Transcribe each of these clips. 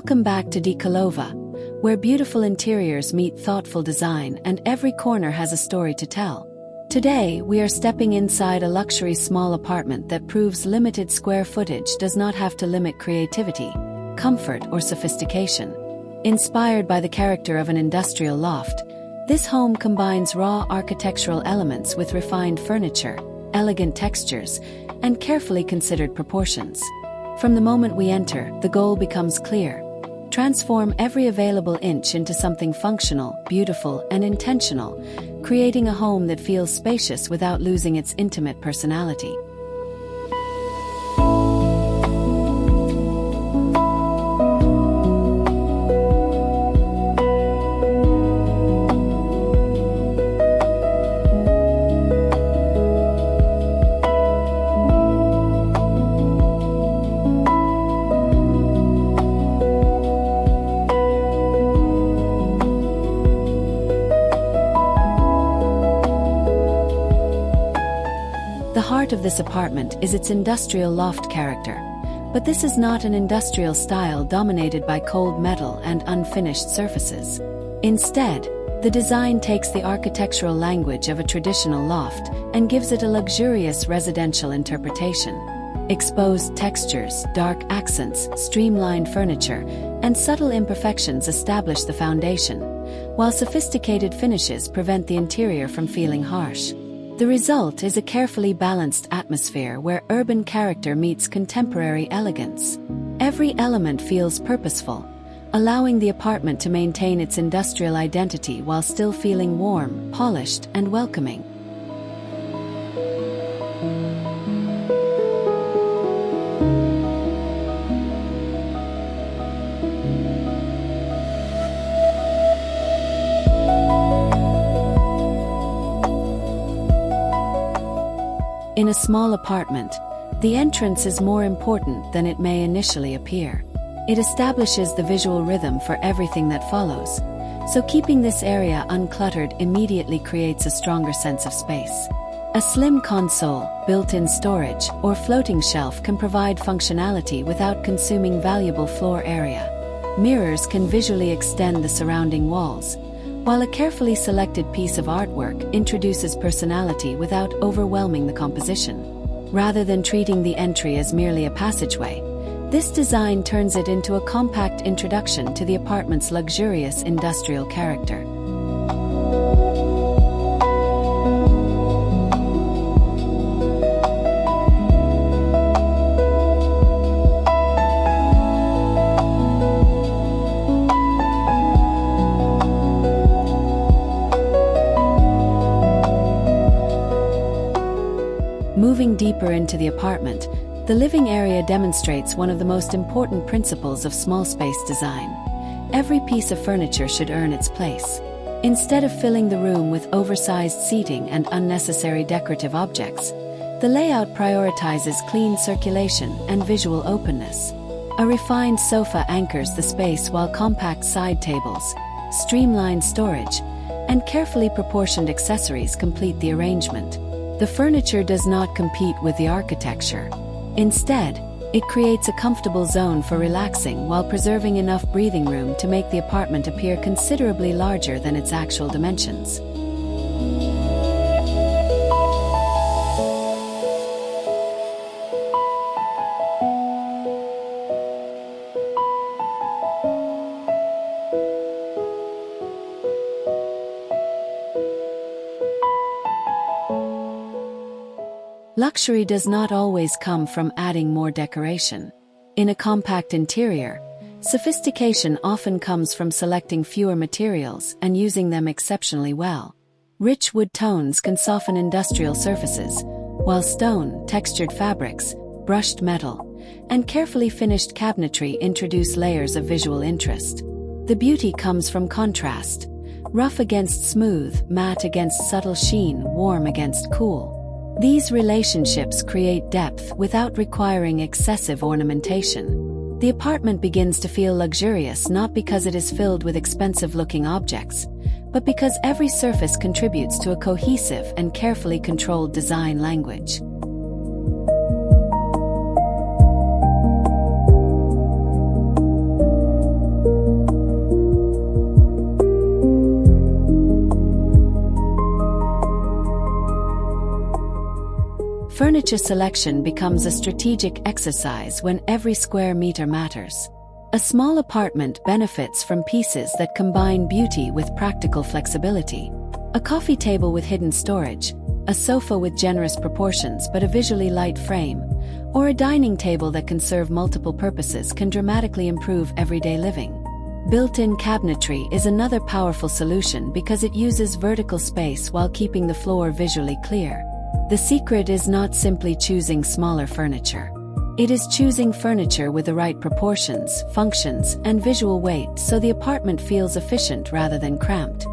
Welcome back to DECOLOVA, where beautiful interiors meet thoughtful design and every corner has a story to tell. Today, we are stepping inside a luxury small apartment that proves limited square footage does not have to limit creativity, comfort, or sophistication. Inspired by the character of an industrial loft, this home combines raw architectural elements with refined furniture, elegant textures, and carefully considered proportions. From the moment we enter, the goal becomes clear. Transform every available inch into something functional, beautiful, and intentional, creating a home that feels spacious without losing its intimate personality. The heart of this apartment is its industrial loft character, but this is not an industrial style dominated by cold metal and unfinished surfaces. Instead, the design takes the architectural language of a traditional loft and gives it a luxurious residential interpretation. Exposed textures, dark accents, streamlined furniture, and subtle imperfections establish the foundation, while sophisticated finishes prevent the interior from feeling harsh. The result is a carefully balanced atmosphere where urban character meets contemporary elegance. Every element feels purposeful, allowing the apartment to maintain its industrial identity while still feeling warm, polished, and welcoming. In a small apartment, the entrance is more important than it may initially appear. It establishes the visual rhythm for everything that follows, so keeping this area uncluttered immediately creates a stronger sense of space. A slim console, built-in storage, or floating shelf can provide functionality without consuming valuable floor area. Mirrors can visually extend the surrounding walls, while a carefully selected piece of artwork introduces personality without overwhelming the composition. Rather than treating the entry as merely a passageway, this design turns it into a compact introduction to the apartment's luxurious industrial character. Moving deeper into the apartment, the living area demonstrates one of the most important principles of small space design. Every piece of furniture should earn its place. Instead of filling the room with oversized seating and unnecessary decorative objects, the layout prioritizes clean circulation and visual openness. A refined sofa anchors the space while compact side tables, streamlined storage, and carefully proportioned accessories complete the arrangement. The furniture does not compete with the architecture. Instead, it creates a comfortable zone for relaxing while preserving enough breathing room to make the apartment appear considerably larger than its actual dimensions. Luxury does not always come from adding more decoration. In a compact interior, sophistication often comes from selecting fewer materials and using them exceptionally well. Rich wood tones can soften industrial surfaces, while stone, textured fabrics, brushed metal, and carefully finished cabinetry introduce layers of visual interest. The beauty comes from contrast: rough against smooth, matte against subtle sheen, warm against cool. These relationships create depth without requiring excessive ornamentation. The apartment begins to feel luxurious not because it is filled with expensive-looking objects, but because every surface contributes to a cohesive and carefully controlled design language. Furniture selection becomes a strategic exercise when every square meter matters. A small apartment benefits from pieces that combine beauty with practical flexibility. A coffee table with hidden storage, a sofa with generous proportions but a visually light frame, or a dining table that can serve multiple purposes can dramatically improve everyday living. Built-in cabinetry is another powerful solution because it uses vertical space while keeping the floor visually clear. The secret is not simply choosing smaller furniture. It is choosing furniture with the right proportions, functions, and visual weight so the apartment feels efficient rather than cramped.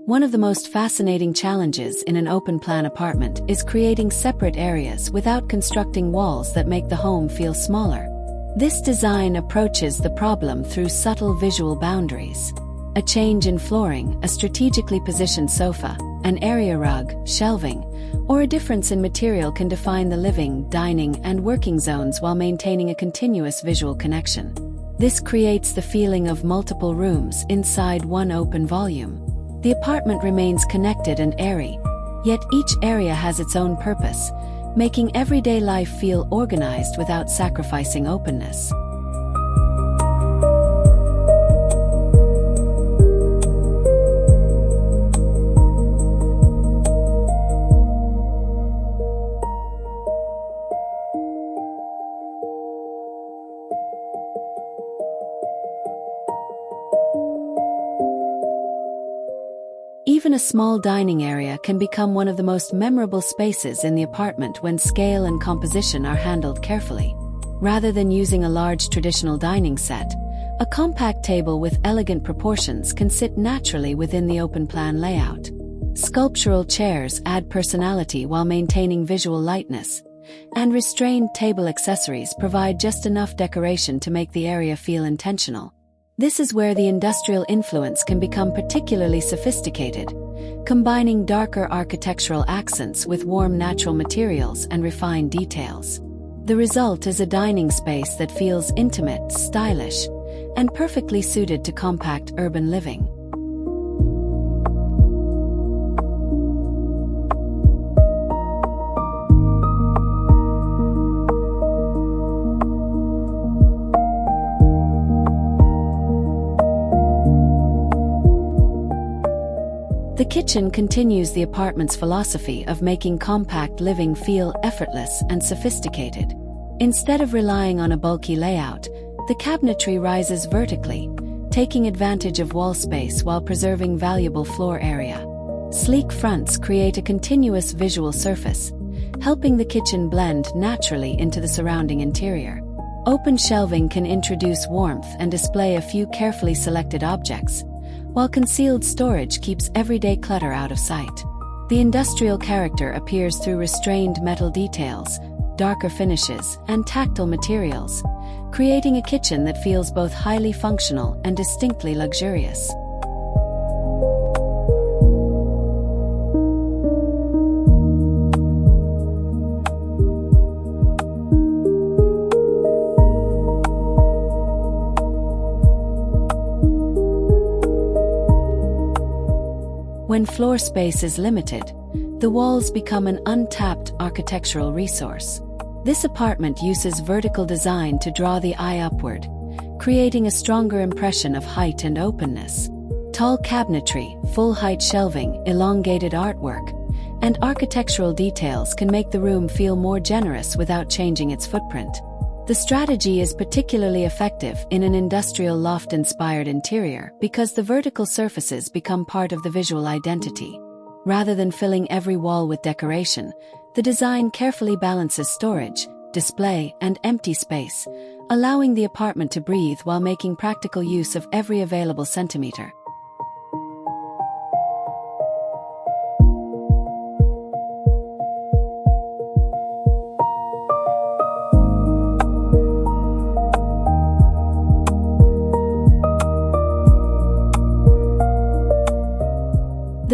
One of the most fascinating challenges in an open-plan apartment is creating separate areas without constructing walls that make the home feel smaller. This design approaches the problem through subtle visual boundaries. A change in flooring, a strategically positioned sofa, an area rug, shelving, or a difference in material can define the living, dining, and working zones while maintaining a continuous visual connection. This creates the feeling of multiple rooms inside one open volume. The apartment remains connected and airy, yet each area has its own purpose, making everyday life feel organized without sacrificing openness. Even a small dining area can become one of the most memorable spaces in the apartment when scale and composition are handled carefully. Rather than using a large traditional dining set, a compact table with elegant proportions can sit naturally within the open-plan layout. Sculptural chairs add personality while maintaining visual lightness, and restrained table accessories provide just enough decoration to make the area feel intentional. This is where the industrial influence can become particularly sophisticated, combining darker architectural accents with warm natural materials and refined details. The result is a dining space that feels intimate, stylish, and perfectly suited to compact urban living. The kitchen continues the apartment's philosophy of making compact living feel effortless and sophisticated. Instead of relying on a bulky layout, the cabinetry rises vertically, taking advantage of wall space while preserving valuable floor area. Sleek fronts create a continuous visual surface, helping the kitchen blend naturally into the surrounding interior. Open shelving can introduce warmth and display a few carefully selected objects, while concealed storage keeps everyday clutter out of sight. The industrial character appears through restrained metal details, darker finishes, and tactile materials, creating a kitchen that feels both highly functional and distinctly luxurious. When floor space is limited, the walls become an untapped architectural resource. This apartment uses vertical design to draw the eye upward, creating a stronger impression of height and openness. Tall cabinetry, full-height shelving, elongated artwork, and architectural details can make the room feel more generous without changing its footprint. The strategy is particularly effective in an industrial loft-inspired interior because the vertical surfaces become part of the visual identity. Rather than filling every wall with decoration, the design carefully balances storage, display, and empty space, allowing the apartment to breathe while making practical use of every available centimeter.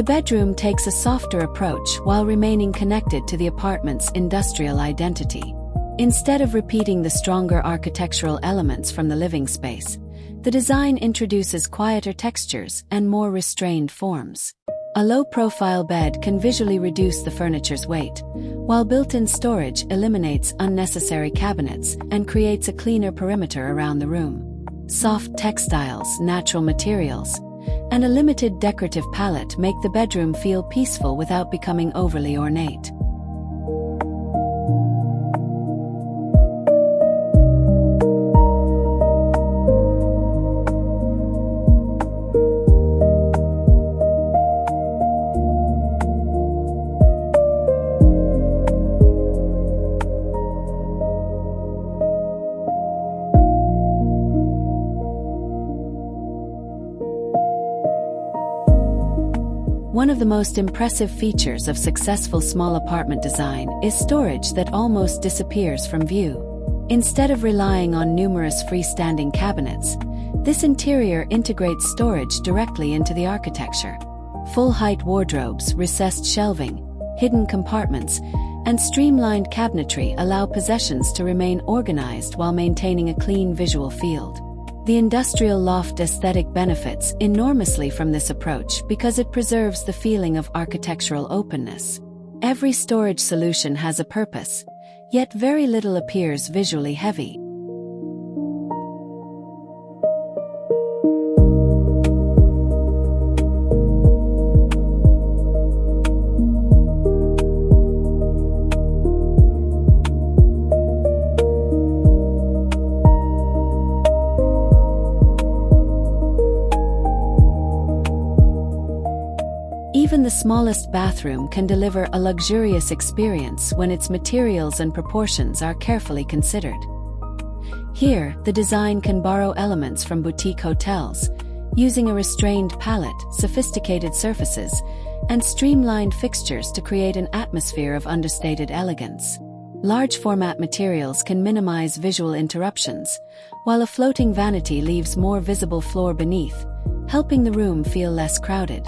The bedroom takes a softer approach while remaining connected to the apartment's industrial identity. Instead of repeating the stronger architectural elements from the living space, the design introduces quieter textures and more restrained forms. A low-profile bed can visually reduce the furniture's weight, while built-in storage eliminates unnecessary cabinets and creates a cleaner perimeter around the room. Soft textiles, natural materials, and a limited decorative palette make the bedroom feel peaceful without becoming overly ornate. One of the most impressive features of successful small apartment design is storage that almost disappears from view. Instead of relying on numerous freestanding cabinets, this interior integrates storage directly into the architecture. Full-height wardrobes, recessed shelving, hidden compartments, and streamlined cabinetry allow possessions to remain organized while maintaining a clean visual field. The industrial loft aesthetic benefits enormously from this approach because it preserves the feeling of architectural openness. Every storage solution has a purpose, yet very little appears visually heavy. Even the smallest bathroom can deliver a luxurious experience when its materials and proportions are carefully considered. Here, the design can borrow elements from boutique hotels, using a restrained palette, sophisticated surfaces, and streamlined fixtures to create an atmosphere of understated elegance. Large-format materials can minimize visual interruptions, while a floating vanity leaves more visible floor beneath, helping the room feel less crowded.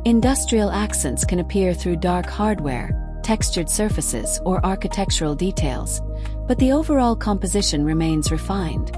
Industrial accents can appear through dark hardware, textured surfaces, or architectural details, but the overall composition remains refined.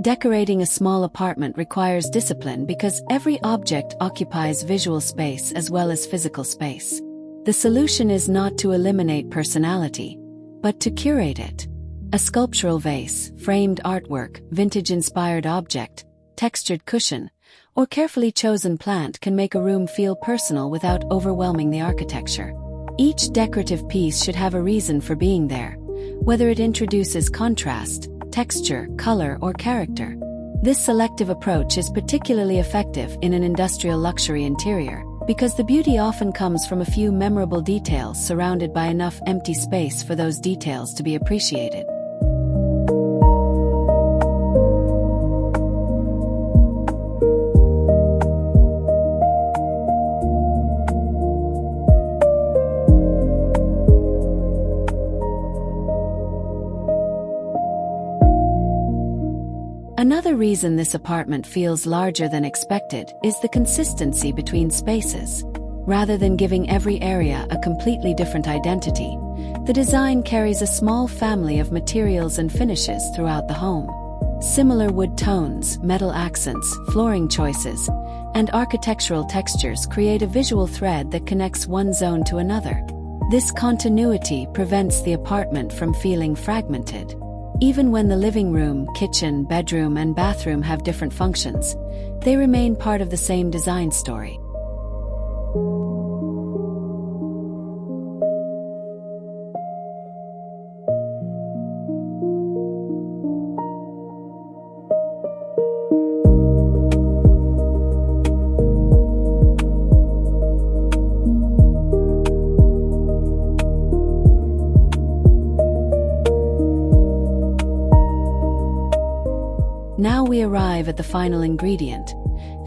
Decorating a small apartment requires discipline because every object occupies visual space as well as physical space. The solution is not to eliminate personality, but to curate it. A sculptural vase, framed artwork, vintage-inspired object, textured cushion, or carefully chosen plant can make a room feel personal without overwhelming the architecture. Each decorative piece should have a reason for being there, whether it introduces contrast, texture, color, or character. This selective approach is particularly effective in an industrial luxury interior, because the beauty often comes from a few memorable details surrounded by enough empty space for those details to be appreciated. Another reason this apartment feels larger than expected is the consistency between spaces. Rather than giving every area a completely different identity, the design carries a small family of materials and finishes throughout the home. Similar wood tones, metal accents, flooring choices, and architectural textures create a visual thread that connects one zone to another. This continuity prevents the apartment from feeling fragmented. Even when the living room, kitchen, bedroom, and bathroom have different functions, they remain part of the same design story. we arrive at the final ingredient.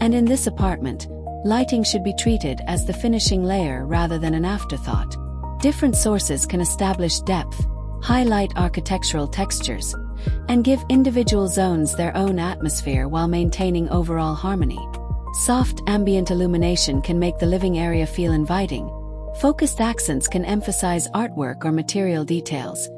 And in this apartment, lighting should be treated as the finishing layer rather than an afterthought. Different sources can establish depth, highlight architectural textures, and give individual zones their own atmosphere while maintaining overall harmony. Soft ambient illumination can make the living area feel inviting. Focused accents can emphasize artwork or material details,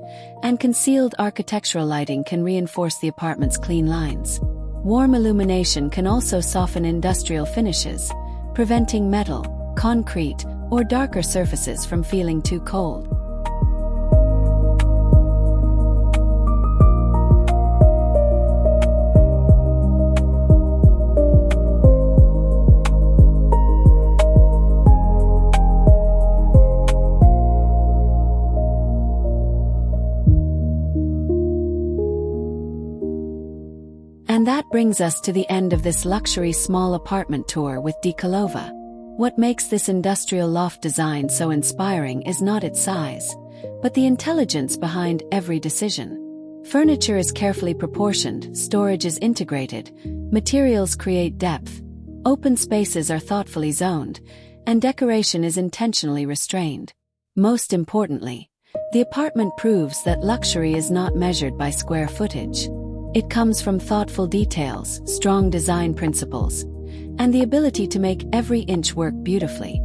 and concealed architectural lighting can reinforce the apartment's clean lines. Warm illumination can also soften industrial finishes, preventing metal, concrete, or darker surfaces from feeling too cold. And that brings us to the end of this luxury small apartment tour with DECOLOVA. What makes this industrial loft design so inspiring is not its size, but the intelligence behind every decision. Furniture is carefully proportioned, storage is integrated, materials create depth, open spaces are thoughtfully zoned, and decoration is intentionally restrained. Most importantly, the apartment proves that luxury is not measured by square footage. It comes from thoughtful details, strong design principles, and the ability to make every inch work beautifully.